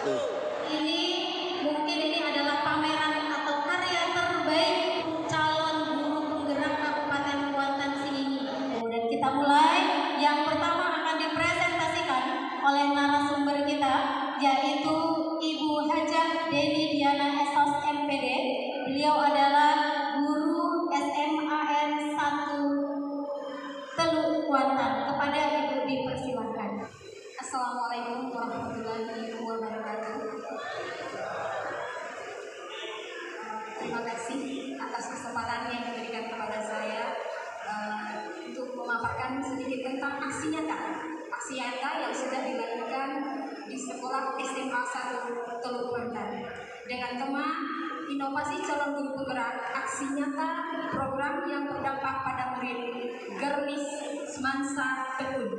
itu? Ini mungkin ini adalah pameran atau karya terbaik calon guru penggerak Kabupaten Kuantan Singingi. Kemudian kita mulai. Yang pertama akan dipresentasikan oleh narasumber kita, yaitu Ibu Hajah Deni Diana Esos MPD. Beliau adalah guru SMAN 1 Teluk Kuantan. Kepada Ibu dipersilahkan. Assalamualaikum warahmatullahi wabarakatuh. Terima kasih atas kesempatan yang diberikan kepada saya untuk memaparkan sedikit tentang aksi nyata yang sudah dilakukan di sekolah SMA 1 Teluk Kuantan dengan tema Inovasi Calon Guru Penggerak Aksi Nyata Program yang Berdampak pada Murid Gerlis Semansa Tekun.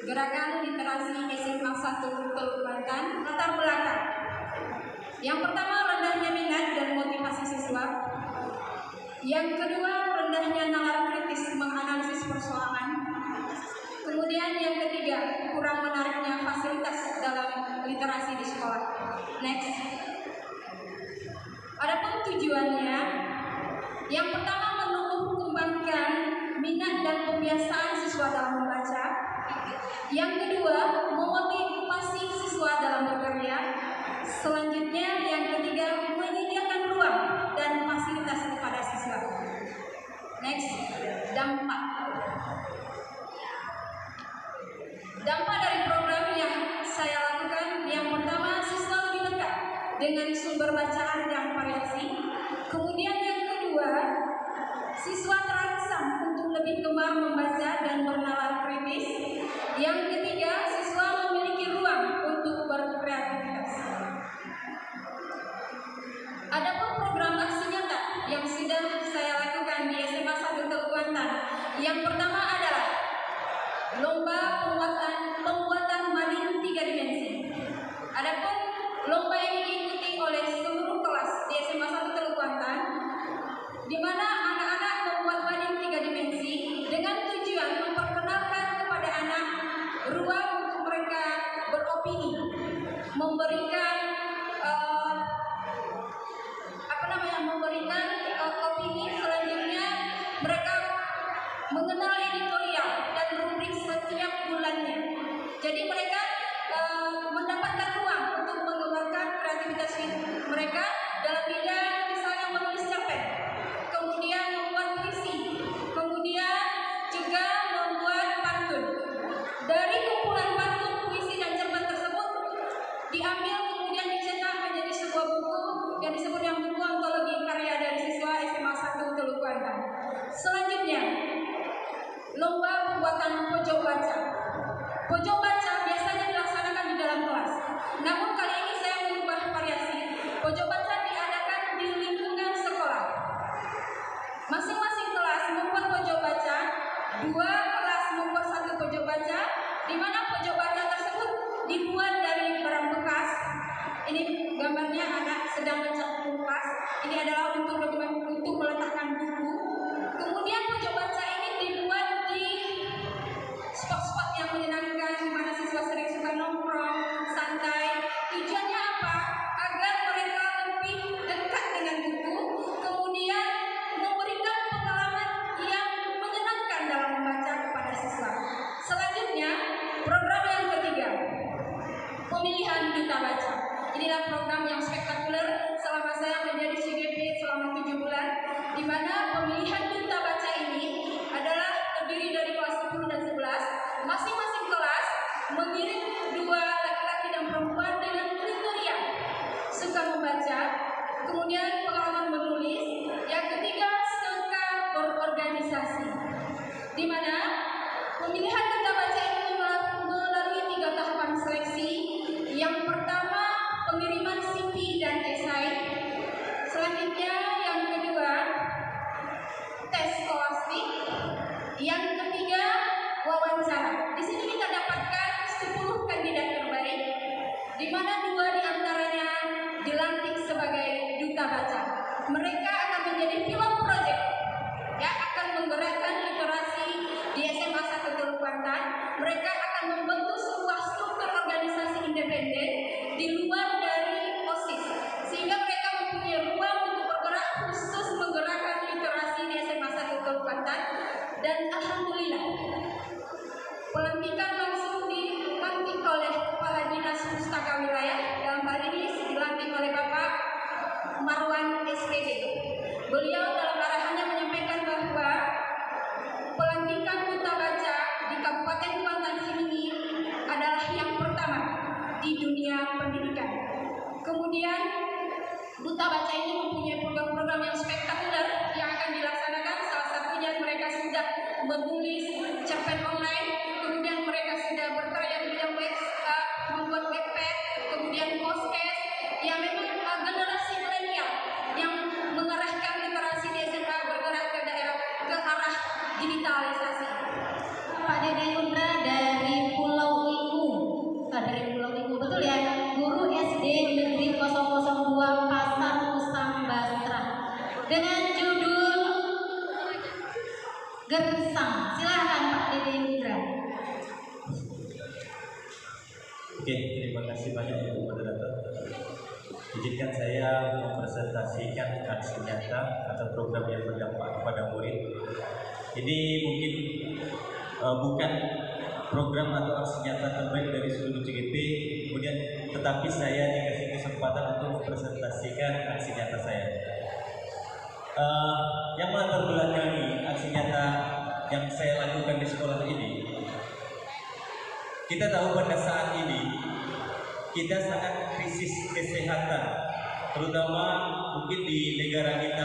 Gerakan Literasi SMA 1 Teluk Kuantan. Latar belakang. Yang pertama, rendahnya minat dan motivasi siswa. Yang kedua, rendahnya nalar kritis menganalisis persoalan. Kemudian yang ketiga, kurang menariknya fasilitas dalam literasi di sekolah. Next. Adapun tujuannya, yang pertama menumbuh kembangkan minat dan kebiasaan siswa dalam membaca. Yang kedua, memotivasi siswa dalam berkarya. Selanjutnya, yang ketiga, menyediakan ruang dan fasilitas kepada siswa. Next, dampak. Dampak dari program yang saya lakukan, yang pertama, siswa lebih dekat dengan sumber bacaan yang variasi. Kemudian yang kedua, siswa terangsang untuk lebih gemar membaca dan bernalar kritis. Yang ketiga, siswa memiliki ruang untuk berkreativitas. Adapun program aksi nyata yang sudah saya lakukan di SMA 1 Teluk Kuantan, yang pertama adalah lomba pembuatan mading 3 dimensi. Adapun lomba yang diikuti oleh seluruh kelas di SMA 1 Teluk Kuantan, di mana anak-anak membuat mading 3 dimensi dengan tujuan memperkenalkan kepada anak ruang untuk mereka beropini, memberikan opini. Selanjutnya mereka mengenal editorial dan rubrik setiap bulannya. Jadi mereka mendapatkan ruang untuk mengembangkan kreativitas mereka dalam bidang misalnya menulis cerpen, kemudian membuat puisi, kemudian juga membuat pantun. Dari kumpulan pantun, puisi dan cerpen tersebut diambil kemudian dicetak menjadi sebuah buku yang disebut yang buku antologi karya dari siswa SMA 1 Teluk Kuantan. Selanjutnya, lomba pembuatan pojok baca. Pojok baca biasanya dilaksanakan di dalam kelas. Namun kali ini saya mengubah variasi. Pojok baca diadakan di lingkungan sekolah. Masing-masing kelas membuat pojok baca, 2 kelas membuat 1 pojok baca, di mana pojok baca tersebut dibuat dari barang bekas. Ini gambarnya anak sedang mencat kulkas. Ini adalah untuk meletakkan buku. Kemudian pojok baca ini dibuat di spot-spot yang menyenangkan, di mana siswa sering suka nongkrong, santai. Tujuannya apa? Agar mereka lebih dekat dengan buku, kemudian memberikan pengalaman yang menyenangkan dalam membaca kepada siswa. Selanjutnya, program yang ketiga, pemilihan duta baca. Inilah program yang spektakuler selama saya menjadi CGP selama 7 bulan, di mana pemilihan duta baca ini adalah terdiri dari kelas 10 dan 11. Masing-masing kelas mengirim 2 laki-laki dan perempuan dengan kriteria suka membaca, kemudian pengalaman menulis, yang ketiga suka berorganisasi, di mana pemilihan duta baca ini melalui 3 tahapan seleksi. Yang pertama, pengiriman CV dan esai. Selanjutnya yang kedua, tes skolastik. Yang ketiga, wawancara. Di sini kita dapatkan 10 kandidat terbaik, di mana 2 diantaranya dilantik sebagai duta baca. Mereka akan menjadi pilot project yang akan menggerakkan literasi di SMA 1 Teluk Kuantan. Mereka akan membentuk sebuah struktur organisasi independen di luar Kecamatan, dan alhamdulillah pelantikan langsung dilantik oleh Kepala Dinas Pustaka Wilayah, dalam hal ini dilantik oleh Bapak Marwan SPD. Beliau dalam arahannya menyampaikan bahwa pelantikan duta baca di Kabupaten Kuantan ini adalah yang pertama di dunia pendidikan. Kemudian duta baca ini mempunyai program-program yang spektakuler yang akan dilaksanakan. Salah satunya mereka sudah menulis cerpen online, kemudian mereka sudah berkarya di bidang membuat webpad, kemudian podcast, yang memang generasi milenial yang mengarahkan literasi di SMA bergerak ke daerah ke arah digitalisasi. Pak Dede Yundra dari Pulau Ibu, betul ya, guru SD Negeri 002 Pasar Usang Basra, dengan judul Gersang. Silakan Pak Dede Yundra. Oke, terima kasih banyak Ibu Moderator. Izinkan saya mempresentasikan aksi nyata atau program yang berdampak kepada murid. Ini mungkin bukan program atau aksi nyata terbaik dari seluruh CGP, kemudian tetapi saya dikasih kesempatan untuk mempresentasikan aksi nyata saya. Yang melatar belakangi aksi nyata yang saya lakukan di sekolah ini, kita tahu pada saat ini kita sangat krisis kesehatan, terutama mungkin di negara kita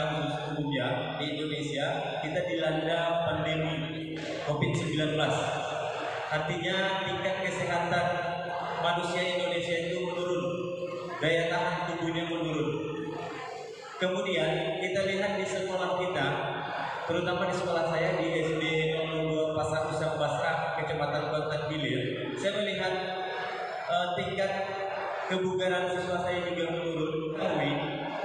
umumnya, di Indonesia kita dilanda pandemi COVID-19. Artinya tingkat kesehatan manusia Indonesia itu menurun, daya tahan tubuhnya menurun. Kemudian kita lihat di sekolah kita, terutama di sekolah saya di SD 02 Pasar Usang Basra, Kecamatan Kuantan Hilir, saya melihat tingkat kebugaran siswa saya juga menurun. Tapi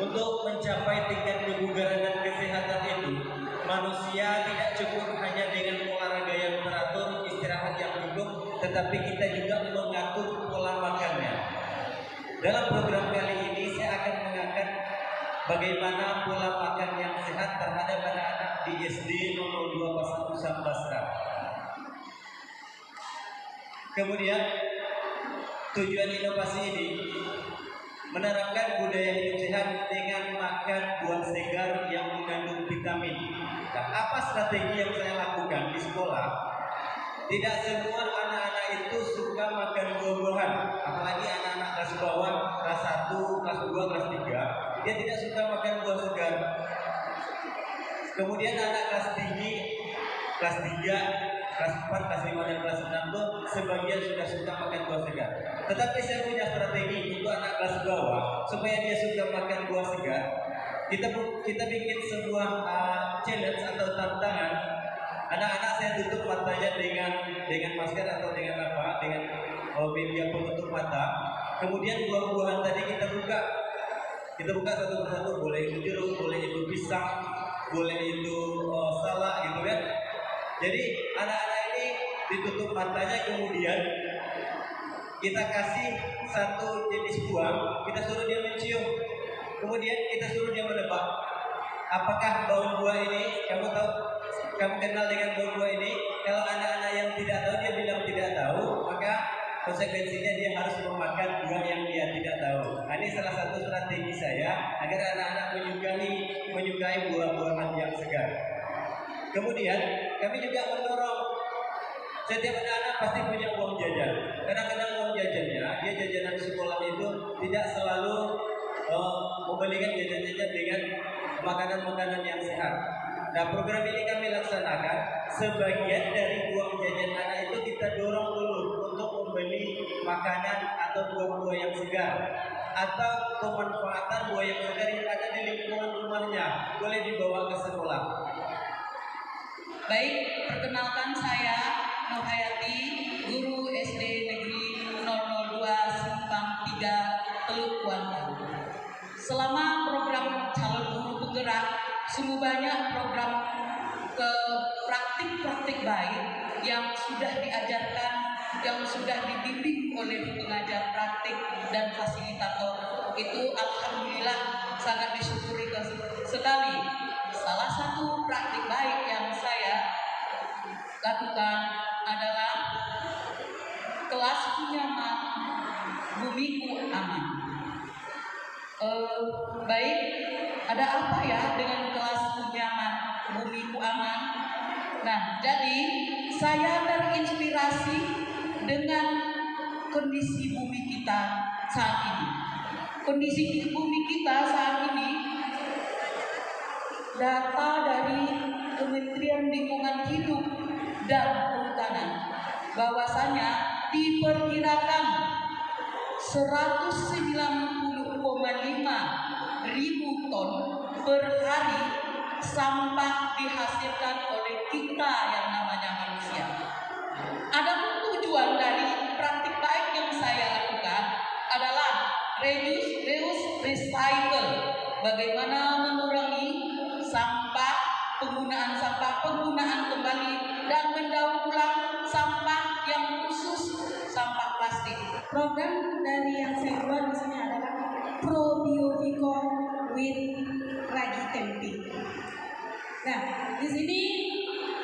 untuk mencapai tingkat kebugaran dan kesehatan itu, manusia tidak cukup hanya dengan olahraga yang teratur, istirahat yang cukup, tetapi kita juga mengatur pola makannya. Dalam program kali ini saya akan mengangkat bagaimana pola makan yang sehat terhadap anak-anak di SD 02 Pasar Usang Basra. Kemudian tujuan inovasi ini menerapkan budaya hidup sehat dengan makan buah segar yang mengandung vitamin. Nah, apa strategi yang saya lakukan di sekolah? Tidak semua anak-anak itu suka makan buah-buahan, apalagi anak-anak kelas bawah, kelas 1, kelas 2, kelas 3, dia tidak suka makan buah segar. Kemudian anak kelas tinggi, kelas 3, kelas 4, kelas 5, dan kelas 6 tuh sebagian sudah suka makan buah segar. Tetapi saya punya strategi untuk anak kelas bawah supaya dia suka makan buah segar. Kita bikin sebuah challenge atau tantangan. Anak-anak saya tutup matanya dengan masker atau dengan apa? Dengan media penutup mata. Kemudian buah-buahan tadi kita buka. Kita buka satu persatu, boleh itu jeruk, boleh itu pisang, boleh itu salak gitu kan. Jadi anak-anak ini ditutup matanya, kemudian kita kasih satu jenis buah, kita suruh dia mencium, kemudian kita suruh dia menebak apakah bau buah ini, kamu kenal dengan bau buah ini. Kalau anak-anak yang tidak tahu, dia bilang tidak tahu, maka konsekuensinya dia harus memakan buah yang dia tidak tahu. Nah, ini salah satu strategi saya agar anak-anak menyukai buah-buahan yang segar. Kemudian kami juga mendorong setiap anak-anak pasti punya uang jajan. Kadang-kadang uang jajannya, dia jajanan sekolah itu tidak selalu membelikan jajan-jajan dengan makanan-makanan yang sehat. Nah, program ini kami laksanakan, sebagian dari uang jajan anak itu kita dorong dulu untuk membeli makanan atau buah-buah yang segar, atau pemanfaatan buah yang segar yang ada di lingkungan rumahnya boleh dibawa ke sekolah. Baik, perkenalkan saya Nur Hayati, guru SD Negeri 002 Simpang 3 Teluk Kuantan. Selama program calon guru penggerak, sungguh banyak program praktik-praktik baik yang sudah diajarkan, yang sudah dibimbing oleh pengajar praktik dan fasilitator. Itu alhamdulillah sangat disyukuri sekali. Salah satu praktik baik yang saya lakukan adalah kelasku nyaman, bumiku aman. Baik, ada apa ya dengan kelasku nyaman, bumiku aman? Nah, jadi saya terinspirasi dengan kondisi bumi kita saat ini. Kondisi bumi kita saat ini, data dari Kementerian Lingkungan Hidup dan Kehutanan, bahwasanya diperkirakan 190,5 ribu ton per hari sampah dihasilkan oleh kita yang namanya manusia. Adapun tujuan dari praktik baik yang saya lakukan adalah reduce, reuse, recycle. Bagaimana mengurangi sampah, penggunaan kembali, dan mendaur ulang sampah yang khusus sampah plastik. Program dari yang saya buat di sini adalah Probioticon with Ragi Tempe. Nah, di sini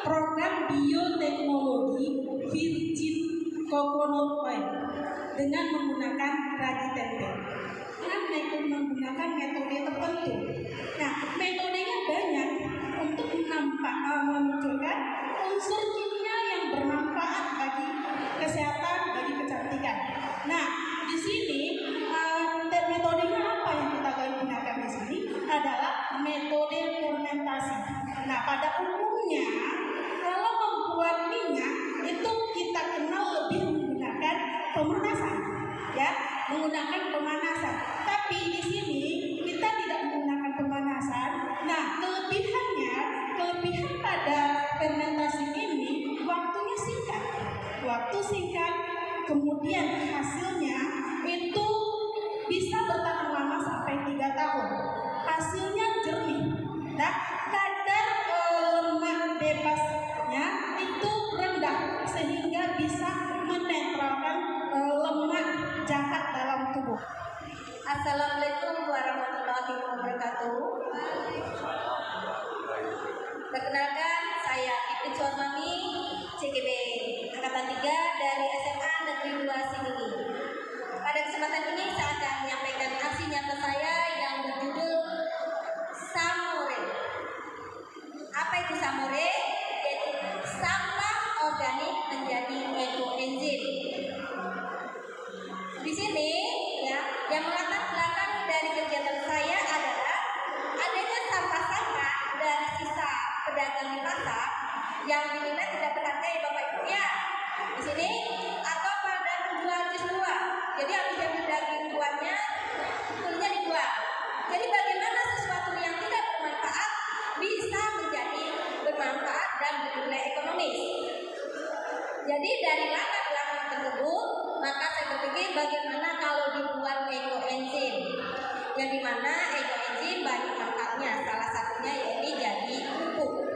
program bioteknologi virgin coconut oil dengan menggunakan ragi tempe. Dengan menggunakan metode tertentu. Nah, metodenya banyak untuk memunculkan unsur kimia yang bermanfaat bagi kesehatan, bagi kecantikan. Nah, di sini metodenya apa yang kita gunakan di sini adalah metode fermentasi. Nah, pada umumnya kalau membuat minyak itu kita kenal lebih menggunakan pemanasan, ya, menggunakan pemanasan. Tapi di sini kita tidak menggunakan pemanasan. Nah, kelebihan pada fermentasi ini waktunya singkat. Waktu singkat, kemudian hasilnya itu bisa bertahan lama sampai 3 tahun. Hasilnya jernih. Nah, kadar lemak bebasnya itu rendah sehingga bisa menetralkan lemak jahat dalam tubuh. Assalamualaikum warahmatullahi wabarakatuh. Perkenalkan, saya Ipin Suarmami, CGB Angkatan 3 dari SMA Negeri 2 Sinigi. Pada kesempatan ini saya akan menyampaikan aksi nyata saya yang berjudul Samore. Apa itu Samore? Yaitu sampah organik menjadi ekoenzim. Di sini ya, yang melatar belakang dari kegiatan saya adalah adanya sampah-sampah dari sisa pedagang di pasar yang dinilai tidak berharga ya Bapak Ibu ya. Di sini atau pada penjual jus buah. Jadi habis ambil daging buahnya, kulitnya dibuang. Jadi bagaimana sesuatu yang tidak bermanfaat bisa menjadi bermanfaat dan bernilai ekonomis. Jadi dari latar belakang tersebut, maka saya berpikir bagaimana kalau dibuat ekoenzim, yang dimana ekoenzim banyak manfaatnya. Salah satunya yaitu jadi pupuk.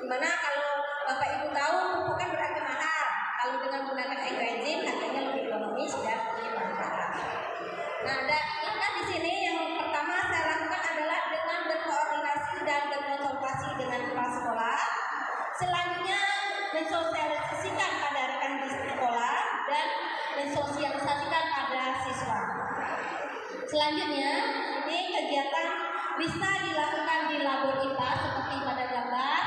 Dimana kalau Bapak Ibu tahu pupuk kan berarti mahal. Kalau dengan menggunakan ekoenzim harganya lebih ekonomis dan bermanfaat. Nah, di sini yang pertama saya lakukan adalah dengan berkoordinasi dan berkonsultasi dengan kepala sekolah. Selanjutnya mensosialisasikan pada rekan di sekolah dan mensosialisasikan pada siswa. Selanjutnya, ini kegiatan bisa dilakukan di labor IPA seperti pada gambar,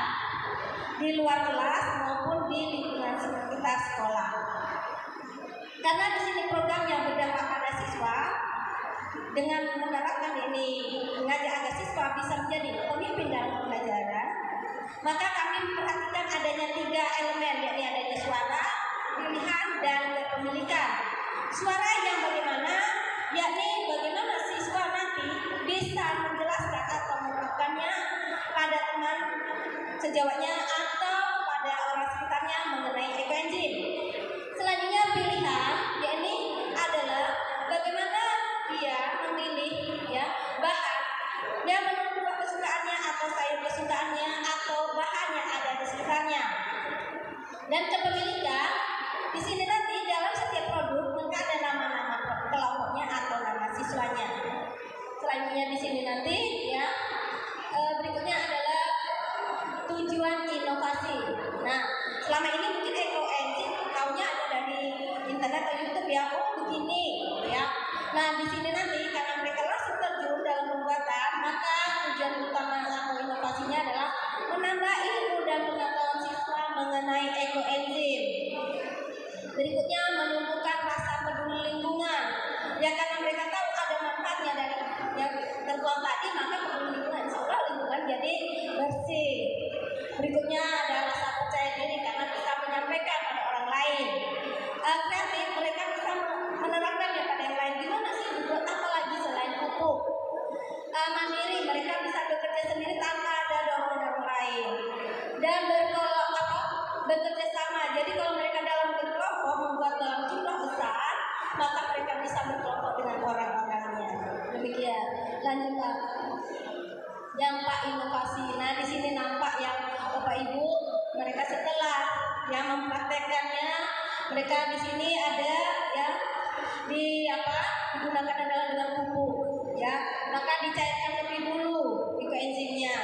di luar kelas maupun di lingkungan sekitar sekolah. Karena di sini program yang berdampak pada siswa, dengan menerapkan ini mengajak agar siswa bisa menjadi pemimpin dalam pembelajaran, maka kami memperhatikan adanya 3 elemen, yakni adanya suara, pilihan, dan kepemilikan. Suara yang bagaimana, yakni bagaimana siswa nanti bisa menjelaskan atau mengungkapkannya pada teman sejawatnya atau pada orang sekitarnya mengenai ekoenzim. Selanjutnya pilihan, yakni adalah bagaimana dia memilih ya bahan yang menurut kesukaannya atau sayur kesukaannya atau bahan yang ada di sekitarnya. Dan kepemilikan di sini nanti dalam setiap produk maka ada nama-nama kelompoknya atau nama siswanya. Selanjutnya di sini nanti ya berikutnya adalah tujuan inovasi. Nah, mempraktekannya. Mereka di sini ada ya digunakan adalah dengan pupuk ya, maka dicairkan lebih dulu ekoenzimnya,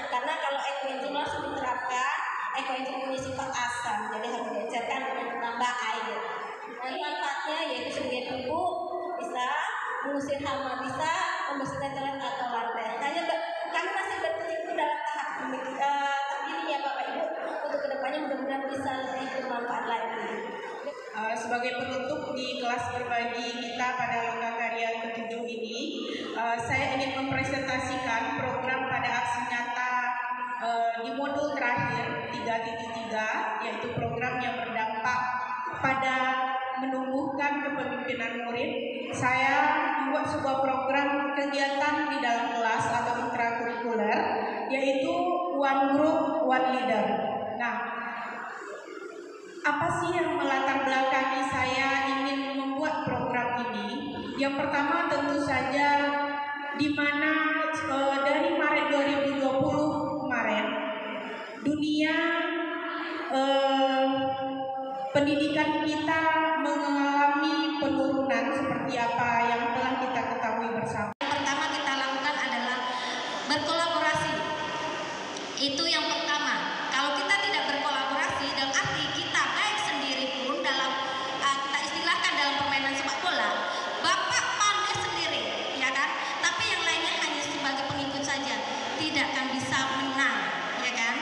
karena kalau ekoenzim langsung diterapkan, ekoenzim punya sifat asam, jadi harus dicairkan dengan menambah air. Nah, manfaatnya yaitu sebagai pupuk, bisa mengusir hama, bisa membersihkan toilet atau lantai. Hanya kami masih berkecimpung dalam tahap ini ya Bapak Ibu, untuk kedepannya mudah-mudahan bisa lebih bermanfaat lagi. Sebagai penutup di kelas berbagi kita pada Loka Karya ke-7 ini, saya ingin mempresentasikan program pada aksi nyata di modul terakhir 3.3, yaitu program yang berdampak pada menumbuhkan kepemimpinan murid. Saya membuat sebuah program kegiatan di dalam kelas atau intrakurikuler, yaitu One Group One Leader. Nah, apa sih yang melatar belakangi saya ingin membuat program ini? Yang pertama tentu saja di mana dari Maret 2020 kemarin dunia pendidikan kita mengalami penurunan seperti apa yang telah kita ketahui bersama. Yang pertama kita lakukan adalah berkolaborasi. Itu yang pertama. Kalau kita tidak berkolaborasi, dalam arti kita baik sendiri pun dalam kita istilahkan dalam permainan sepak bola, bapak pandai sendiri, ya kan? Tapi yang lainnya hanya sebagai pengikut saja, tidak akan bisa menang, ya kan?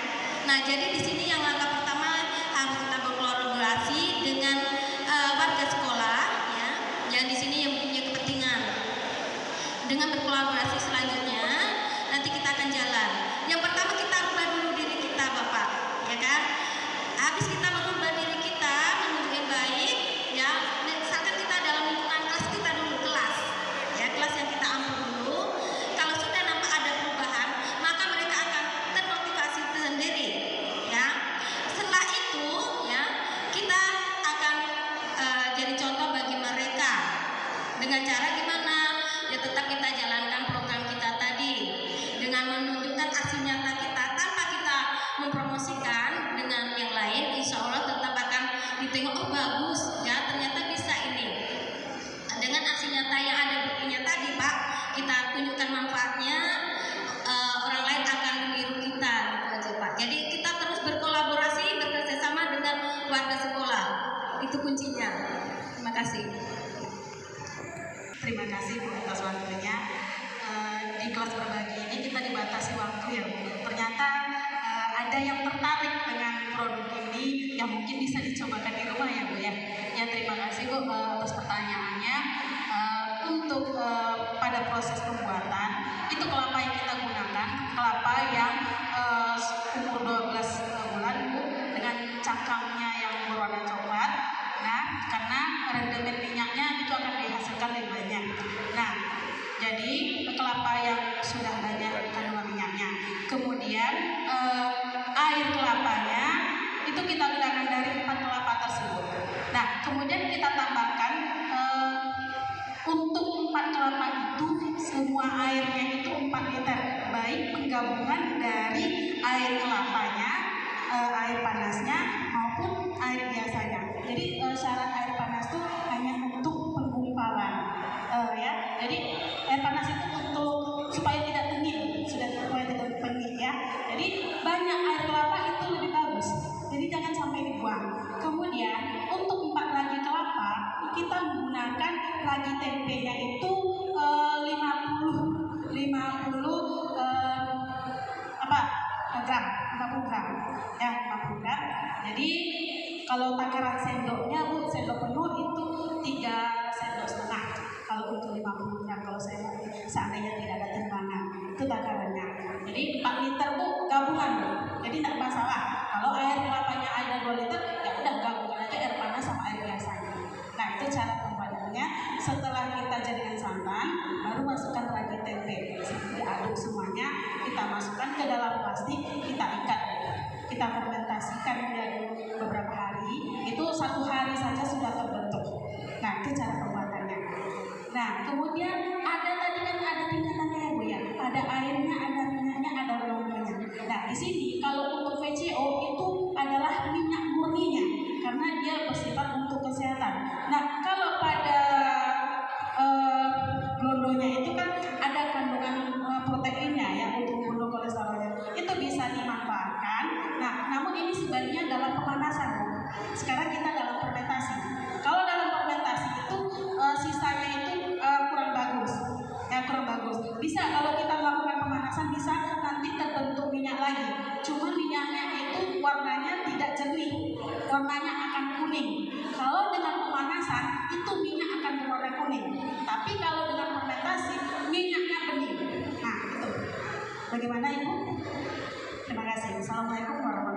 Nah, jadi di sini yang langkah pertama harus kita berkolaborasi dengan warga sekolah, ya, yang di sini yang punya kepentingan. Dengan berkolaborasi selanjutnya, nanti kita akan jalan. Yang pertama kita rubah dulu diri kita, Bapak, ya kan? Habis kita merubah diri kita menuju yang baik, ya. Misalkan kita dalam lingkungan kelas kita dulu, kelas, ya, kelas yang kita ambil dulu. Kalau sudah nampak ada perubahan, maka mereka akan termotivasi sendiri, ya. Setelah itu, ya, kita akan jadi contoh bagi mereka dengan cara gimana? Ya, tetap kita jalankan program kita tadi dengan menunjukkan aksi nyata kita tanpa kita mempromosikan dengan yang lain. Insya Allah tetap akan ditengok, oh bagus ya, ternyata bisa ini. Dengan aksi nyata yang ada buktinya tadi Pak, kita tunjukkan manfaatnya, orang lain akan meniru kita gitu aja Pak. Jadi kita terus berkolaborasi, bekerjasama dengan warga sekolah, itu kuncinya. Terima kasih. Terima kasih Bu atas waktunya. Di kelas berbagi ini kita dibatasi waktu ya Bu. Ternyata ada yang tertarik dengan produk ini yang mungkin bisa dicobakan di rumah ya Bu ya. Ya, terima kasih Bu atas pertanyaannya. Untuk pada proses pembuatan itu kelapa yang kita gunakan, kelapa yang umur 12 bulan Bu, dengan cangkangnya yang berwarna coklat. Nah, karena rendemen minyaknya itu akan dihasilkan lebih banyak. Nah, jadi kelapa yang sudah banyak kandungan minyaknya. Kemudian air kelapanya itu kita gunakan dari 4 kelapa tersebut. Nah, kemudian kita tambahkan untuk 4 kelapa itu semua airnya itu 4 liter, baik penggabungan dari air kelapanya, air panasnya maupun air biasanya. Jadi syarat air panas itu hanya untuk penggumpalan, ya. Jadi air panas itu untuk supaya tidak tenyit, supaya tidak tenyit ya. Jadi banyak air kelapa itu lebih bagus. Jadi jangan sampai dibuang. Kemudian untuk 4 ragi kelapa kita menggunakan ragi tempenya itu 50 gram ya, 50 gram. Jadi kalau takaran sendoknya Bu, sendok penuh itu 3 sendok setengah. Kalau untuk 50 gram, kalau saya seandainya tidak ada timbangan, itu takarannya. Jadi 4 liter Bu, gabungan Bu. Jadi tidak masalah. Kalau air kelapanya ada 2 liter, ya udah gabungan aja air panas sama air biasanya. Nah, itu cara pembuatannya. Setelah kita jadikan santan, baru masukkan ragi tempe. Diaduk semuanya, kita masukkan ke dalam plastik, kita ikat. Kita fermentasikan beberapa hari, itu 1 hari saja sudah terbentuk. Nah, itu cara pembuatannya. Nah, kemudian ada tadi kan ada tingkatannya ya Bu ya. Ada airnya, ada minyaknya, ada volumenya. Nah, di sini kalau untuk VCO itu adalah minyak murninya. warnanya akan kuning. Kalau dengan pemanasan itu minyak akan berwarna kuning. Tapi kalau dengan fermentasi minyaknya bening. Nah itu. Bagaimana Ibu? Terima kasih. Assalamualaikum warahmatullahi wabarakatuh.